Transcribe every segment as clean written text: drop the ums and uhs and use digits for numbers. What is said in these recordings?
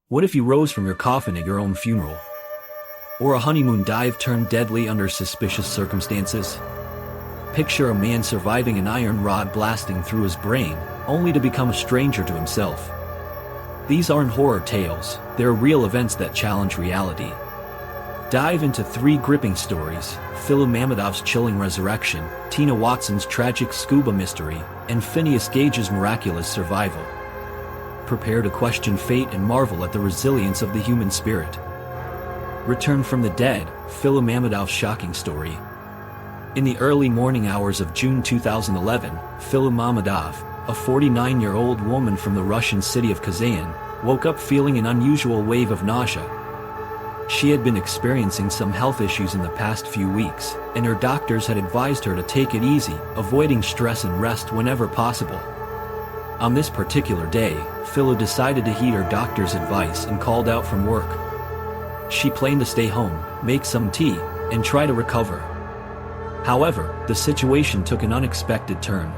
What if you rose from your coffin at your own funeral? Or a honeymoon dive turned deadly under suspicious circumstances? Picture a man surviving an iron rod blasting through his brain, only to become a stranger to himself. These aren't horror tales, they're real events that challenge reality. Dive into 3 gripping stories: Filu Mamadov's chilling resurrection, Tina Watson's tragic scuba mystery, and Phineas Gage's miraculous survival. Prepare to question fate and marvel at the resilience of the human spirit. Return from the dead, Filu Mamadov's shocking story. In the early morning hours of June 2011, Filu Mamadov, a 49-year-old woman from the Russian city of Kazan, woke up feeling an unusual wave of nausea. She had been experiencing some health issues in the past few weeks, and her doctors had advised her to take it easy, avoiding stress and rest whenever possible. On this particular day, Filu decided to heed her doctor's advice and called out from work. She planned to stay home, make some tea, and try to recover. However, the situation took an unexpected turn.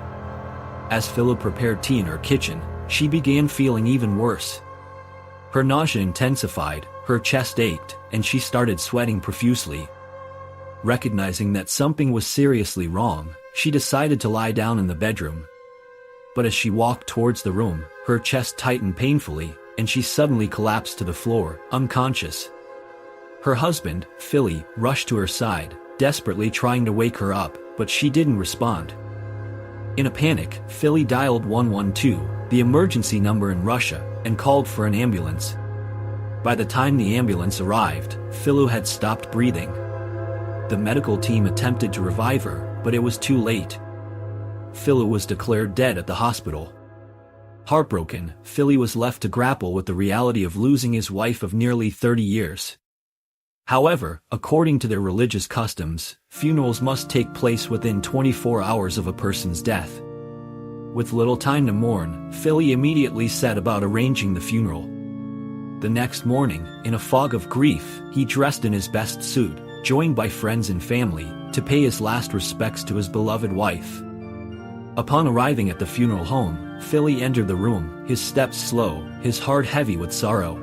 As Filu prepared tea in her kitchen, she began feeling even worse. Her nausea intensified, her chest ached, and she started sweating profusely. Recognizing that something was seriously wrong, she decided to lie down in the bedroom. But as she walked towards the room, her chest tightened painfully, and she suddenly collapsed to the floor, unconscious. Her husband, Philly, rushed to her side, desperately trying to wake her up, but she didn't respond. In a panic, Philly dialed 112, the emergency number in Russia, and called for an ambulance. By the time the ambulance arrived, Filu had stopped breathing. The medical team attempted to revive her, but it was too late. Filu was declared dead at the hospital. Heartbroken, Philly was left to grapple with the reality of losing his wife of nearly 30 years. However, according to their religious customs, funerals must take place within 24 hours of a person's death. With little time to mourn, Philly immediately set about arranging the funeral. The next morning, in a fog of grief, he dressed in his best suit, joined by friends and family, to pay his last respects to his beloved wife. Upon arriving at the funeral home, Philly entered the room, his steps slow, his heart heavy with sorrow.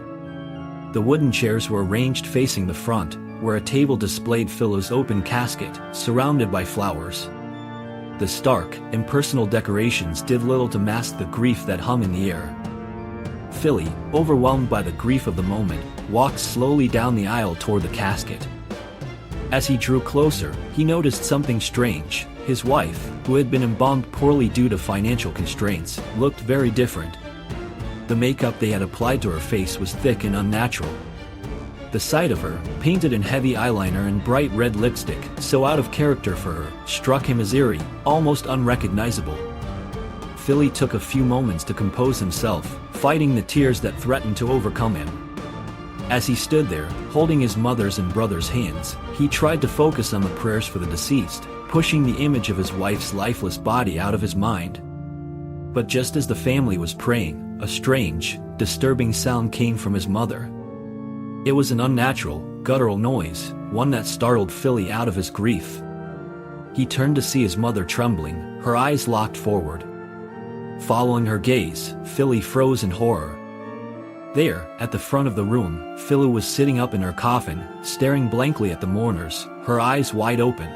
The wooden chairs were arranged facing the front, where a table displayed Filu's open casket, surrounded by flowers. The stark, impersonal decorations did little to mask the grief that hung in the air. Philly, overwhelmed by the grief of the moment, walked slowly down the aisle toward the casket. As he drew closer, he noticed something strange. His wife, who had been embalmed poorly due to financial constraints, looked very different. The makeup they had applied to her face was thick and unnatural. The sight of her, painted in heavy eyeliner and bright red lipstick, so out of character for her, struck him as eerie, almost unrecognizable. Philly took a few moments to compose himself, fighting the tears that threatened to overcome him. As he stood there, holding his mother's and brother's hands, he tried to focus on the prayers for the deceased, pushing the image of his wife's lifeless body out of his mind. But just as the family was praying, a strange, disturbing sound came from his mother. It was an unnatural, guttural noise, one that startled Philly out of his grief. He turned to see his mother trembling, her eyes locked forward. Following her gaze, Philly froze in horror. There, at the front of the room, Filu was sitting up in her coffin, staring blankly at the mourners, her eyes wide open.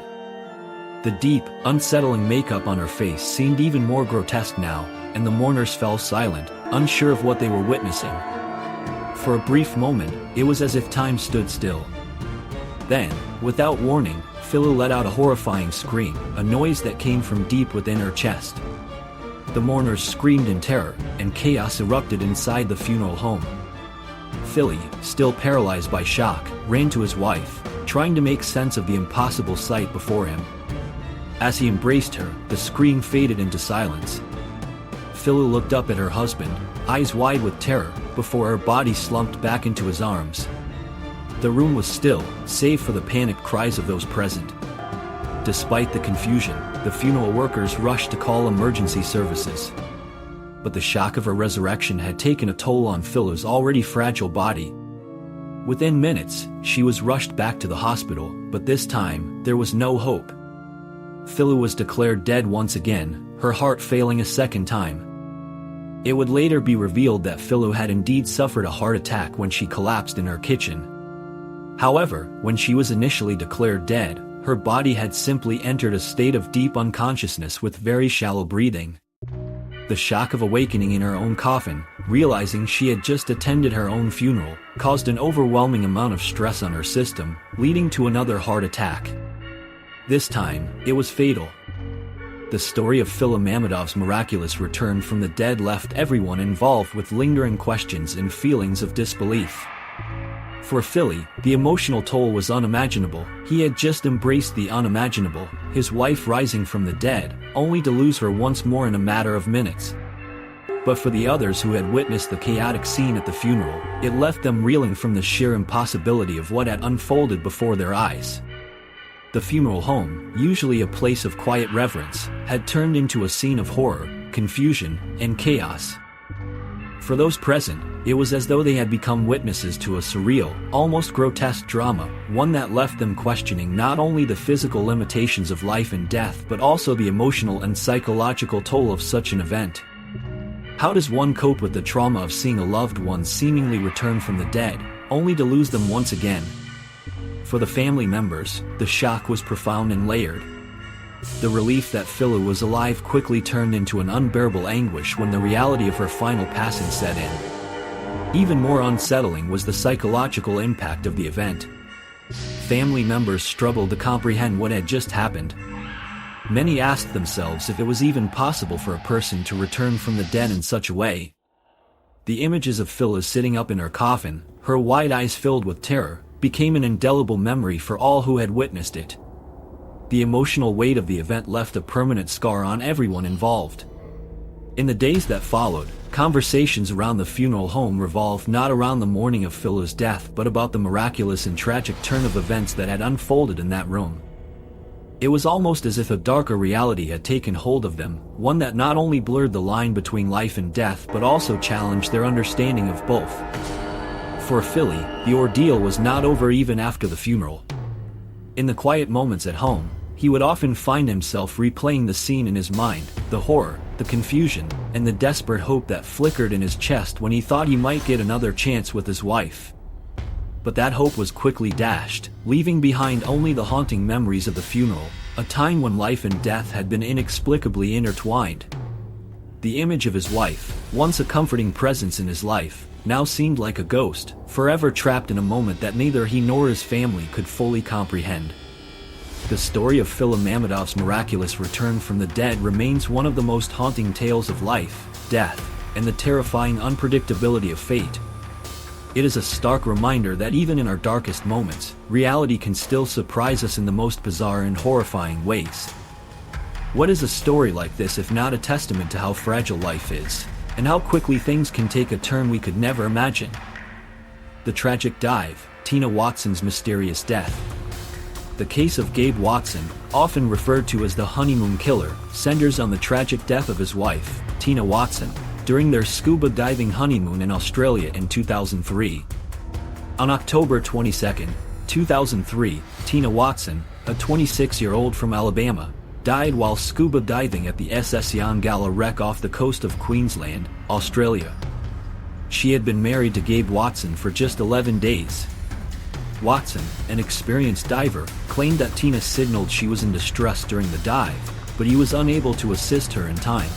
The deep, unsettling makeup on her face seemed even more grotesque now, and the mourners fell silent, unsure of what they were witnessing. For a brief moment, it was as if time stood still. Then, without warning, Filu let out a horrifying scream, a noise that came from deep within her chest. The mourners screamed in terror, and chaos erupted inside the funeral home. Philly, still paralyzed by shock, ran to his wife, trying to make sense of the impossible sight before him. As he embraced her, the scream faded into silence. Filu looked up at her husband, eyes wide with terror, before her body slumped back into his arms. The room was still, save for the panicked cries of those present. Despite the confusion, the funeral workers rushed to call emergency services. But the shock of her resurrection had taken a toll on Filu's already fragile body. Within minutes, she was rushed back to the hospital, but this time, there was no hope. Filu was declared dead once again, her heart failing a second time. It would later be revealed that Filu had indeed suffered a heart attack when she collapsed in her kitchen. However, when she was initially declared dead, her body had simply entered a state of deep unconsciousness with very shallow breathing. The shock of awakening in her own coffin, realizing she had just attended her own funeral, caused an overwhelming amount of stress on her system, leading to another heart attack. This time, it was fatal. The story of Filu Mamadov's miraculous return from the dead left everyone involved with lingering questions and feelings of disbelief. For Filu, the emotional toll was unimaginable. He had just embraced the unimaginable, his wife rising from the dead, only to lose her once more in a matter of minutes. But for the others who had witnessed the chaotic scene at the funeral, it left them reeling from the sheer impossibility of what had unfolded before their eyes. The funeral home, usually a place of quiet reverence, had turned into a scene of horror, confusion, and chaos. For those present, it was as though they had become witnesses to a surreal, almost grotesque drama, one that left them questioning not only the physical limitations of life and death but also the emotional and psychological toll of such an event. How does one cope with the trauma of seeing a loved one seemingly return from the dead, only to lose them once again? For the family members, the shock was profound and layered. The relief that Filu was alive quickly turned into an unbearable anguish when the reality of her final passing set in. Even more unsettling was the psychological impact of the event. Family members struggled to comprehend what had just happened. Many asked themselves if it was even possible for a person to return from the dead in such a way. The images of Filu sitting up in her coffin, her wide eyes filled with terror, became an indelible memory for all who had witnessed it. The emotional weight of the event left a permanent scar on everyone involved. In the days that followed, conversations around the funeral home revolved not around the mourning of Filu's death but about the miraculous and tragic turn of events that had unfolded in that room. It was almost as if a darker reality had taken hold of them, one that not only blurred the line between life and death but also challenged their understanding of both. For Filu, the ordeal was not over even after the funeral. In the quiet moments at home, he would often find himself replaying the scene in his mind, the horror, the confusion, and the desperate hope that flickered in his chest when he thought he might get another chance with his wife. But that hope was quickly dashed, leaving behind only the haunting memories of the funeral, a time when life and death had been inexplicably intertwined. The image of his wife, once a comforting presence in his life, now seemed like a ghost, forever trapped in a moment that neither he nor his family could fully comprehend. The story of Filu Mamadov's miraculous return from the dead remains one of the most haunting tales of life, death, and the terrifying unpredictability of fate. It is a stark reminder that even in our darkest moments, reality can still surprise us in the most bizarre and horrifying ways. What is a story like this if not a testament to how fragile life is, and how quickly things can take a turn we could never imagine? The tragic dive, Tina Watson's mysterious death. The case of Gabe Watson, often referred to as the Honeymoon killer, centers on the tragic death of his wife, Tina Watson, during their scuba diving honeymoon in Australia in 2003. On October 22, 2003, Tina Watson, a 26-year-old from Alabama, died while scuba diving at the SS Yongala wreck off the coast of Queensland, Australia. She had been married to Gabe Watson for just 11 days. Watson, an experienced diver, claimed that Tina signaled she was in distress during the dive, but he was unable to assist her in time.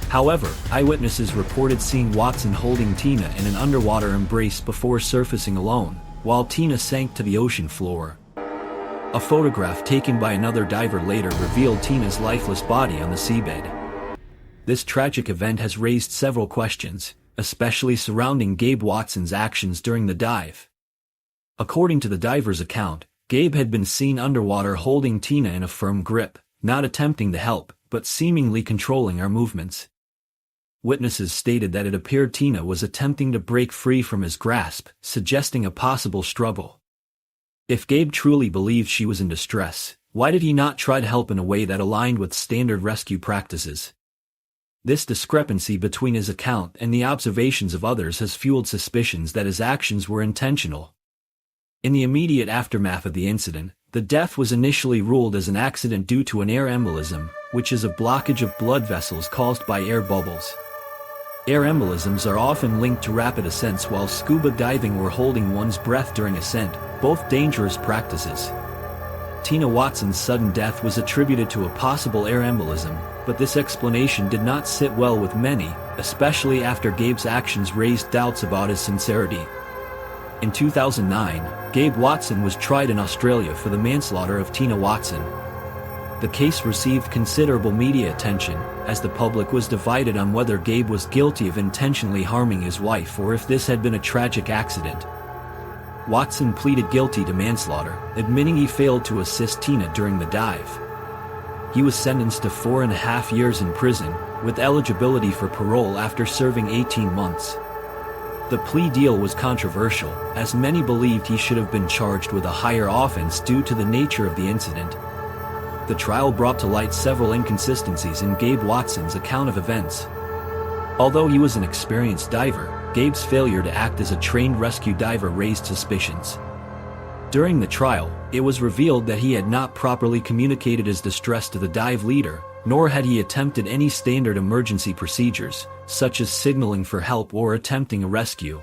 However, eyewitnesses reported seeing Watson holding Tina in an underwater embrace before surfacing alone, while Tina sank to the ocean floor. A photograph taken by another diver later revealed Tina's lifeless body on the seabed. This tragic event has raised several questions, especially surrounding Gabe Watson's actions during the dive. According to the diver's account, Gabe had been seen underwater holding Tina in a firm grip, not attempting to help, but seemingly controlling her movements. Witnesses stated that it appeared Tina was attempting to break free from his grasp, suggesting a possible struggle. If Gabe truly believed she was in distress, why did he not try to help in a way that aligned with standard rescue practices? This discrepancy between his account and the observations of others has fueled suspicions that his actions were intentional. In the immediate aftermath of the incident, the death was initially ruled as an accident due to an air embolism, which is a blockage of blood vessels caused by air bubbles. Air embolisms are often linked to rapid ascents, while scuba diving or holding one's breath during ascent, both dangerous practices. Tina Watson's sudden death was attributed to a possible air embolism, but this explanation did not sit well with many, especially after Gabe's actions raised doubts about his sincerity. In 2009, Gabe Watson was tried in Australia for the manslaughter of Tina Watson. The case received considerable media attention, as the public was divided on whether Gabe was guilty of intentionally harming his wife or if this had been a tragic accident. Watson pleaded guilty to manslaughter, admitting he failed to assist Tina during the dive. He was sentenced to 4.5 years in prison, with eligibility for parole after serving 18 months. The plea deal was controversial, as many believed he should have been charged with a higher offense due to the nature of the incident. The trial brought to light several inconsistencies in Gabe Watson's account of events. Although he was an experienced diver, Gabe's failure to act as a trained rescue diver raised suspicions. During the trial, it was revealed that he had not properly communicated his distress to the dive leader, nor had he attempted any standard emergency procedures, such as signaling for help or attempting a rescue.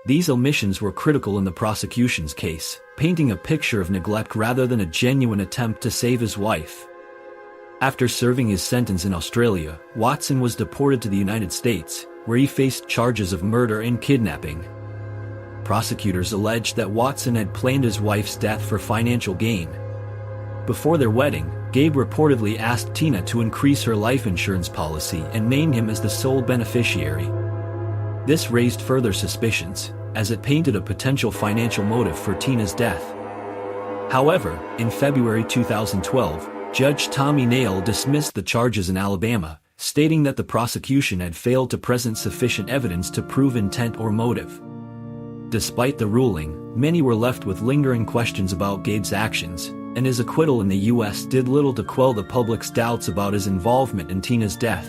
These omissions were critical in the prosecution's case, painting a picture of neglect rather than a genuine attempt to save his wife. After serving his sentence in Australia, Watson was deported to the United States, where he faced charges of murder and kidnapping. Prosecutors alleged that Watson had planned his wife's death for financial gain. Before their wedding, Gabe reportedly asked Tina to increase her life insurance policy and named him as the sole beneficiary. This raised further suspicions, as it painted a potential financial motive for Tina's death. However, in February 2012, Judge Tommy Nail dismissed the charges in Alabama, stating that the prosecution had failed to present sufficient evidence to prove intent or motive. Despite the ruling, many were left with lingering questions about Gabe's actions, and his acquittal in the U.S. did little to quell the public's doubts about his involvement in Tina's death.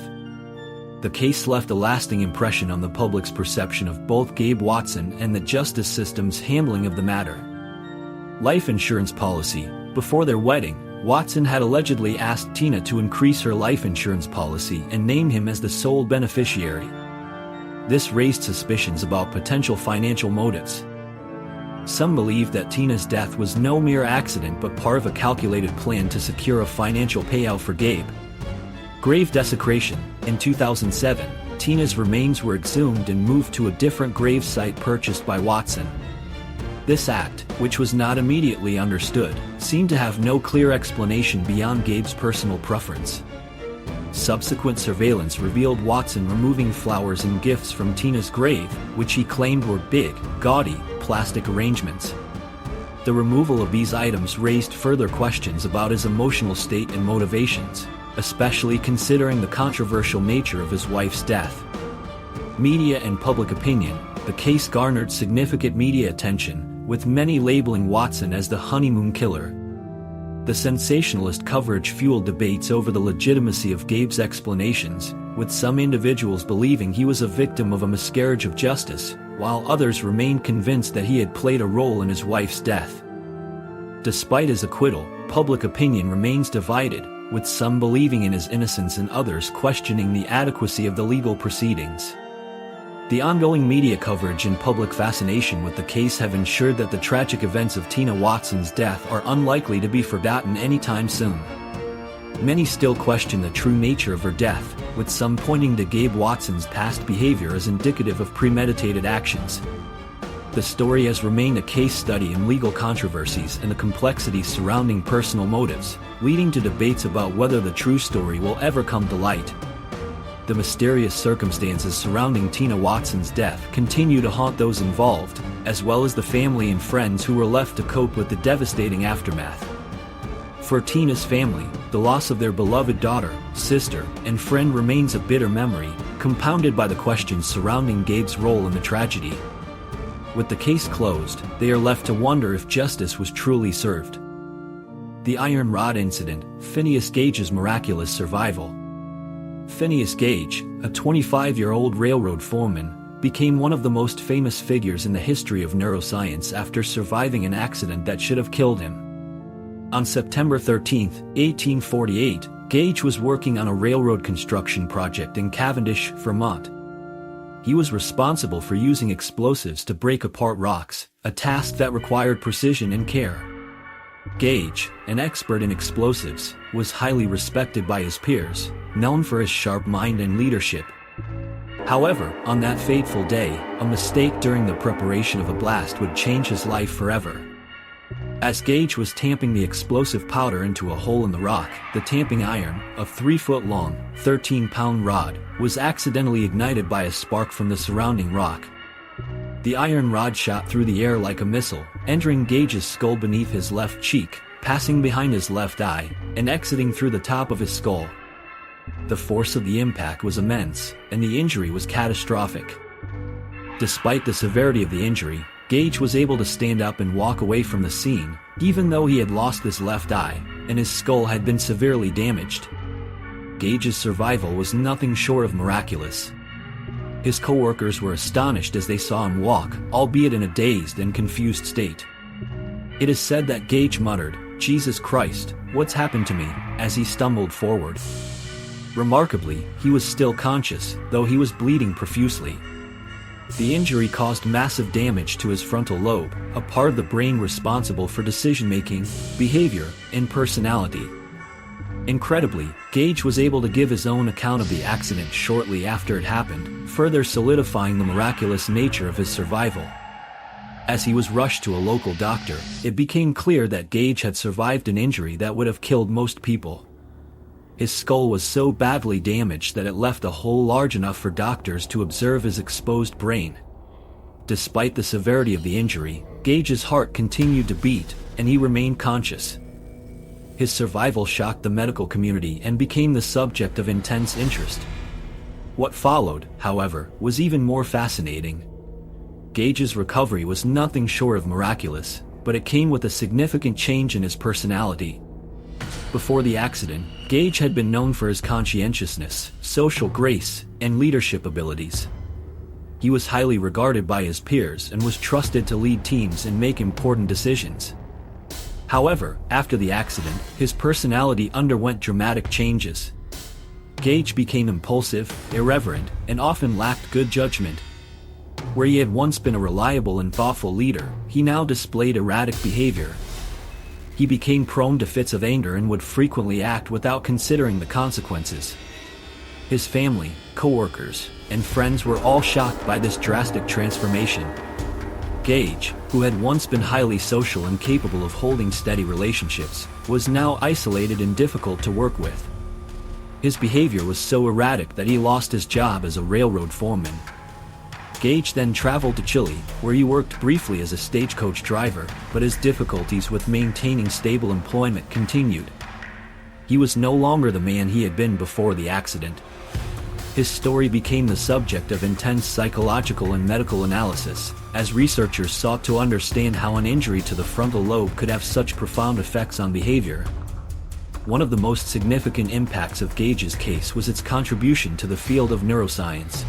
The case left a lasting impression on the public's perception of both Gabe Watson and the justice system's handling of the matter. Life insurance policy. Before their wedding, Watson had allegedly asked Tina to increase her life insurance policy and name him as the sole beneficiary. This raised suspicions about potential financial motives. Some believe that Tina's death was no mere accident but part of a calculated plan to secure a financial payout for Gabe. Grave desecration. In 2007, Tina's remains were exhumed and moved to a different grave site purchased by Watson. This act, which was not immediately understood, seemed to have no clear explanation beyond Gabe's personal preference. Subsequent surveillance revealed Watson removing flowers and gifts from Tina's grave, which he claimed were big, gaudy, plastic arrangements. The removal of these items raised further questions about his emotional state and motivations, especially considering the controversial nature of his wife's death. Media and public opinion. The case garnered significant media attention, with many labeling Watson as the honeymoon killer. The sensationalist coverage fueled debates over the legitimacy of Gabe's explanations, with some individuals believing he was a victim of a miscarriage of justice, while others remained convinced that he had played a role in his wife's death. Despite his acquittal, public opinion remains divided, with some believing in his innocence and others questioning the adequacy of the legal proceedings. The ongoing media coverage and public fascination with the case have ensured that the tragic events of Tina Watson's death are unlikely to be forgotten anytime soon. Many still question the true nature of her death, with some pointing to Gabe Watson's past behavior as indicative of premeditated actions. The story has remained a case study in legal controversies and the complexities surrounding personal motives, leading to debates about whether the true story will ever come to light. The mysterious circumstances surrounding Tina Watson's death continue to haunt those involved, as well as the family and friends who were left to cope with the devastating aftermath. For Tina's family, the loss of their beloved daughter, sister, and friend remains a bitter memory, compounded by the questions surrounding Gabe's role in the tragedy. With the case closed, they are left to wonder if justice was truly served. The iron rod incident. Phineas Gage's miraculous survival. Phineas Gage, a 25-year-old railroad foreman, became one of the most famous figures in the history of neuroscience after surviving an accident that should have killed him. On September 13, 1848, Gage was working on a railroad construction project in Cavendish, Vermont. He was responsible for using explosives to break apart rocks, a task that required precision and care. Gage, an expert in explosives, was highly respected by his peers, known for his sharp mind and leadership. However, on that fateful day, a mistake during the preparation of a blast would change his life forever. As Gage was tamping the explosive powder into a hole in the rock, the tamping iron, a 3-foot-long, 13-pound rod, was accidentally ignited by a spark from the surrounding rock. The iron rod shot through the air like a missile, entering Gage's skull beneath his left cheek, passing behind his left eye, and exiting through the top of his skull. The force of the impact was immense, and the injury was catastrophic. Despite the severity of the injury, Gage was able to stand up and walk away from the scene, even though he had lost his left eye, and his skull had been severely damaged. Gage's survival was nothing short of miraculous. His co-workers were astonished as they saw him walk, albeit in a dazed and confused state. It is said that Gage muttered, "Jesus Christ, what's happened to me?" as he stumbled forward. Remarkably, he was still conscious, though he was bleeding profusely. The injury caused massive damage to his frontal lobe, a part of the brain responsible for decision-making, behavior, and personality. Incredibly, Gage was able to give his own account of the accident shortly after it happened, further solidifying the miraculous nature of his survival. As he was rushed to a local doctor, it became clear that Gage had survived an injury that would have killed most people. His skull was so badly damaged that it left a hole large enough for doctors to observe his exposed brain. Despite the severity of the injury, Gage's heart continued to beat, and he remained conscious. His survival shocked the medical community and became the subject of intense interest. What followed, however, was even more fascinating. Gage's recovery was nothing short of miraculous, but it came with a significant change in his personality. Before the accident, Gage had been known for his conscientiousness, social grace, and leadership abilities. He was highly regarded by his peers and was trusted to lead teams and make important decisions. However, after the accident, his personality underwent dramatic changes. Gage became impulsive, irreverent, and often lacked good judgment. Where he had once been a reliable and thoughtful leader, he now displayed erratic behavior. He became prone to fits of anger and would frequently act without considering the consequences. His family, co-workers, and friends were all shocked by this drastic transformation. Gage, who had once been highly social and capable of holding steady relationships, was now isolated and difficult to work with. His behavior was so erratic that he lost his job as a railroad foreman. Gage then traveled to Chile, where he worked briefly as a stagecoach driver, but his difficulties with maintaining stable employment continued. He was no longer the man he had been before the accident. His story became the subject of intense psychological and medical analysis, as researchers sought to understand how an injury to the frontal lobe could have such profound effects on behavior. One of the most significant impacts of Gage's case was its contribution to the field of neuroscience.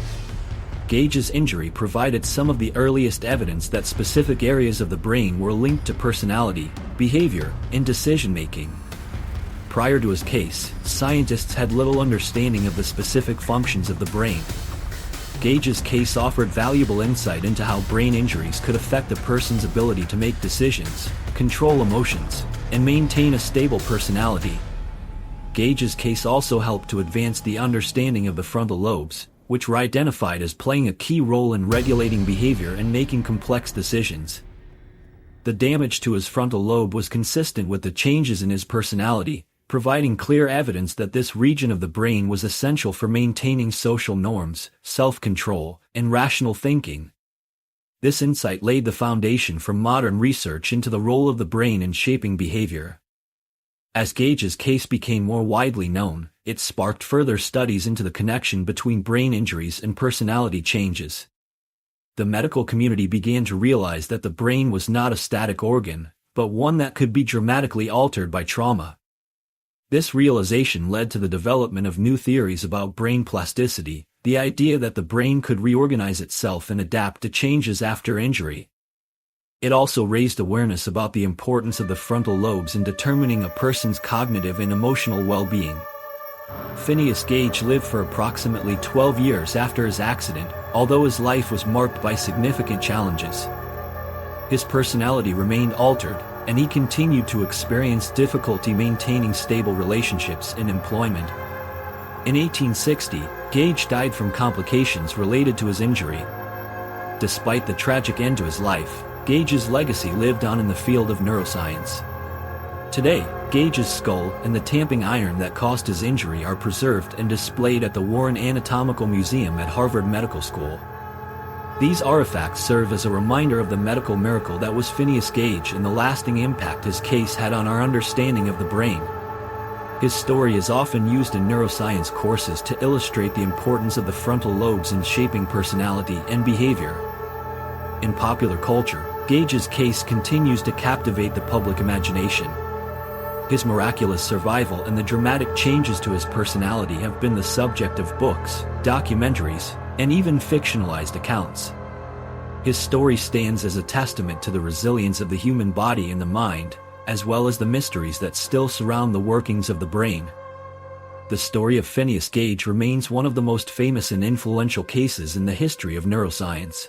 Gage's injury provided some of the earliest evidence that specific areas of the brain were linked to personality, behavior, and decision-making. Prior to his case, scientists had little understanding of the specific functions of the brain. Gage's case offered valuable insight into how brain injuries could affect a person's ability to make decisions, control emotions, and maintain a stable personality. Gage's case also helped to advance the understanding of the frontal lobes, which were identified as playing a key role in regulating behavior and making complex decisions. The damage to his frontal lobe was consistent with the changes in his personality, providing clear evidence that this region of the brain was essential for maintaining social norms, self-control, and rational thinking. This insight laid the foundation for modern research into the role of the brain in shaping behavior. As Gage's case became more widely known, it sparked further studies into the connection between brain injuries and personality changes. The medical community began to realize that the brain was not a static organ, but one that could be dramatically altered by trauma. This realization led to the development of new theories about brain plasticity, the idea that the brain could reorganize itself and adapt to changes after injury. It also raised awareness about the importance of the frontal lobes in determining a person's cognitive and emotional well-being. Phineas Gage lived for approximately 12 years after his accident, although his life was marked by significant challenges. His personality remained altered, and he continued to experience difficulty maintaining stable relationships and employment. In 1860, Gage died from complications related to his injury. Despite the tragic end to his life, Gage's legacy lived on in the field of neuroscience. Today, Gage's skull and the tamping iron that caused his injury are preserved and displayed at the Warren Anatomical Museum at Harvard Medical School. These artifacts serve as a reminder of the medical miracle that was Phineas Gage and the lasting impact his case had on our understanding of the brain. His story is often used in neuroscience courses to illustrate the importance of the frontal lobes in shaping personality and behavior. In popular culture, Gage's case continues to captivate the public imagination. His miraculous survival and the dramatic changes to his personality have been the subject of books, documentaries, and even fictionalized accounts. His story stands as a testament to the resilience of the human body and the mind, as well as the mysteries that still surround the workings of the brain. The story of Phineas Gage remains one of the most famous and influential cases in the history of neuroscience.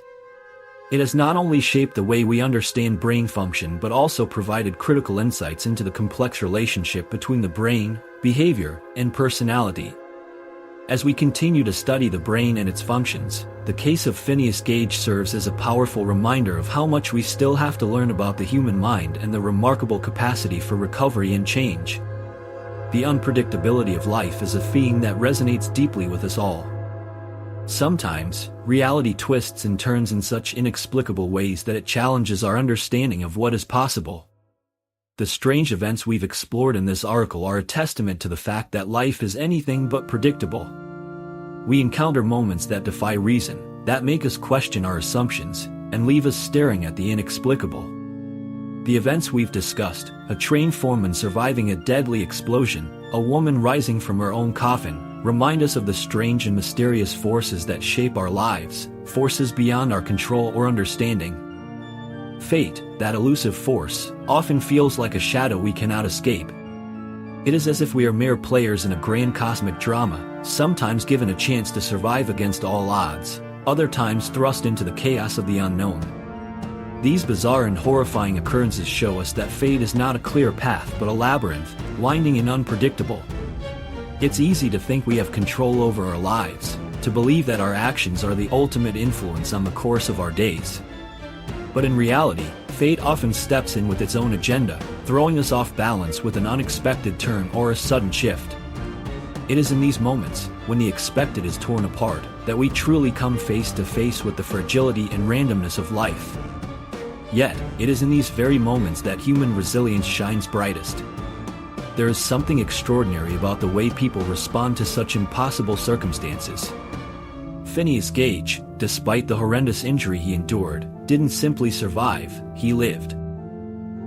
It has not only shaped the way we understand brain function but also provided critical insights into the complex relationship between the brain, behavior, and personality. As we continue to study the brain and its functions, the case of Phineas Gage serves as a powerful reminder of how much we still have to learn about the human mind and the remarkable capacity for recovery and change. The unpredictability of life is a theme that resonates deeply with us all. Sometimes, reality twists and turns in such inexplicable ways that it challenges our understanding of what is possible. The strange events we've explored in this article are a testament to the fact that life is anything but predictable. We encounter moments that defy reason, that make us question our assumptions, and leave us staring at the inexplicable. The events we've discussed, a train foreman surviving a deadly explosion, a woman rising from her own coffin, remind us of the strange and mysterious forces that shape our lives, forces beyond our control or understanding. Fate, that elusive force, often feels like a shadow we cannot escape. It is as if we are mere players in a grand cosmic drama, sometimes given a chance to survive against all odds, other times thrust into the chaos of the unknown. These bizarre and horrifying occurrences show us that fate is not a clear path but a labyrinth, winding and unpredictable. It's easy to think we have control over our lives, to believe that our actions are the ultimate influence on the course of our days. But in reality, fate often steps in with its own agenda, throwing us off balance with an unexpected turn or a sudden shift. It is in these moments, when the expected is torn apart, that we truly come face to face with the fragility and randomness of life. Yet, it is in these very moments that human resilience shines brightest. There is something extraordinary about the way people respond to such impossible circumstances. Phineas Gage, despite the horrendous injury he endured, didn't simply survive, he lived.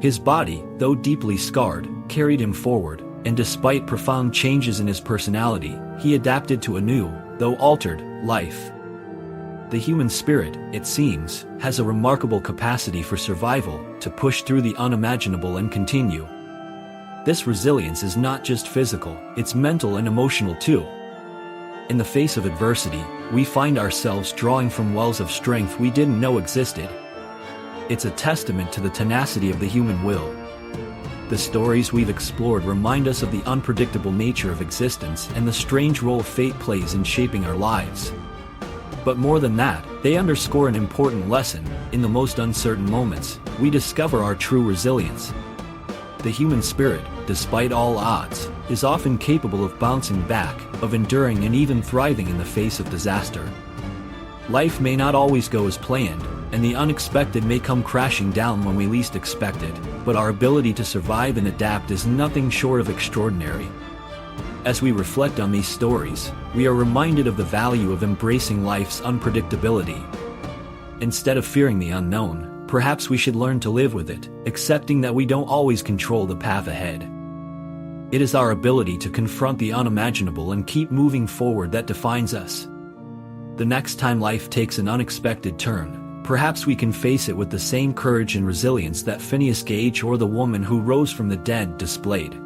His body, though deeply scarred, carried him forward, and despite profound changes in his personality, he adapted to a new, though altered, life. The human spirit, it seems, has a remarkable capacity for survival, to push through the unimaginable and continue. This resilience is not just physical, it's mental and emotional too. In the face of adversity, we find ourselves drawing from wells of strength we didn't know existed. It's a testament to the tenacity of the human will. The stories we've explored remind us of the unpredictable nature of existence and the strange role fate plays in shaping our lives. But more than that, they underscore an important lesson. In the most uncertain moments, we discover our true resilience. The human spirit, despite all odds, is often capable of bouncing back, of enduring and even thriving in the face of disaster. Life may not always go as planned, and the unexpected may come crashing down when we least expect it, but our ability to survive and adapt is nothing short of extraordinary. As we reflect on these stories, we are reminded of the value of embracing life's unpredictability. Instead of fearing the unknown, perhaps we should learn to live with it, accepting that we don't always control the path ahead. It is our ability to confront the unimaginable and keep moving forward that defines us. The next time life takes an unexpected turn, perhaps we can face it with the same courage and resilience that Phineas Gage or the woman who rose from the dead displayed.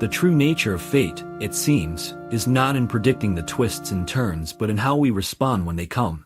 The true nature of fate, it seems, is not in predicting the twists and turns but in how we respond when they come.